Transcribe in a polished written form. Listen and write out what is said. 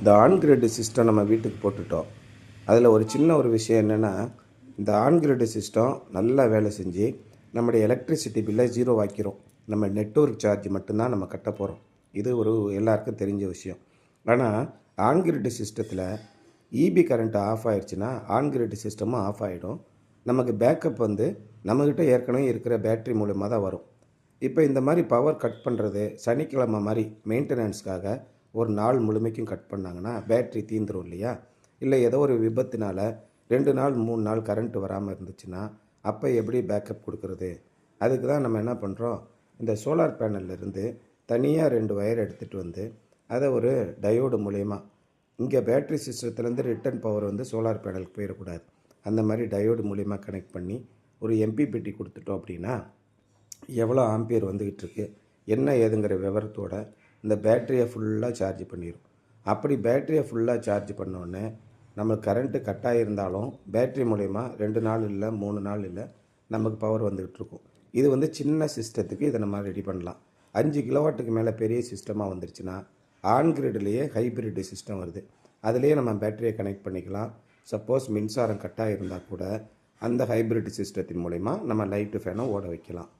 இந்த on grid system நம்ம வீட்டுக்கு போட்டுட்டோம். அதில் ஒரு சின்ன ஒரு விஷயம் என்னென்னா, இந்த ஆன் கிரிட் சிஸ்டம் நல்லா வேலை செஞ்சு நம்முடைய எலக்ட்ரிசிட்டி பில்லை ஜீரோ ஆக்கிரும். நம்ம நெட்வொர்க் சார்ஜ் மட்டும்தான் நம்ம கட்ட போகிறோம். இது ஒரு எல்லாருக்கும் தெரிஞ்ச விஷயம். ஆனால் ஆன் கிரிட் சிஸ்டத்தில் இபி கரண்ட் ஆஃப் ஆயிடுச்சுன்னா ஆன் கிரிட் சிஸ்டமும் ஆஃப் ஆகிடும். நமக்கு பேக்கப் நம்மக்கிட்ட ஏற்கனவே இருக்கிற பேட்ரி மூலமாக தான் வரும். இப்போ இந்த மாதிரி பவர் கட் பண்ணுறது சனிக்கிழமை மாதிரி மெயின்டெனன்ஸ்க்காக ஒரு நாள் முழுமைக்கும் கட் பண்ணாங்கன்னா பேட்ரி தீந்துரும் இல்லையா? இல்லை ஏதோ ஒரு விபத்துனால 2 நாள் 3 நாள் கரண்ட்டு வராமல் இருந்துச்சுன்னா அப்போ எப்படி பேக்கப் கொடுக்குறது? அதுக்கு தான் நம்ம என்ன பண்ணுறோம், இந்த சோலார் பேனல்லேருந்து தனியாக 2 ஒயர் எடுத்துகிட்டு வந்து அதை ஒரு டயோடு மூலயமா இங்கே பேட்ரி சிஸ்டத்துலேருந்து ரிட்டர்ன் பவர் சோலார் பேனலுக்கு போயிடக்கூடாது. அந்த மாதிரி டயோடு மூலயமா கனெக்ட் பண்ணி ஒரு எம்பிபிடி கொடுத்துட்டோம் அப்படின்னா எவ்வளோ ஆம்பியர் வந்துக்கிட்டு இருக்கு என்ன ஏதுங்கிற விவரத்தோட இந்த பேட்டரியை ஃபுல்லாக சார்ஜ் பண்ணிடும். அப்படி பேட்டரியை ஃபுல்லாக சார்ஜ் பண்ணோடனே நம்ம கரண்ட்டு கட் ஆகியிருந்தாலும் பேட்ரி மூலயமா 2 நாள் இல்லை 3 நாள் இல்லை நமக்கு பவர் வந்துக்கிட்டு இருக்கும். இது சின்ன சிஸ்டத்துக்கு இதை நம்ம ரெடி பண்ணலாம். 5 கிலோவாட்டுக்கு மேலே பெரிய சிஸ்டமாக வந்துருச்சுன்னா ஆன் கிரிட்லேயே ஹைப்ரிட் சிஸ்டம் வருது. அதுலேயே நம்ம பேட்டரியை கனெக்ட் பண்ணிக்கலாம். சப்போஸ் மின்சாரம் கட் ஆகியிருந்தால் கூட அந்த ஹைப்ரிட் சிஸ்டத்தின் மூலயமா நம்ம லைட்டு ஃபேனை ஓட வைக்கலாம்.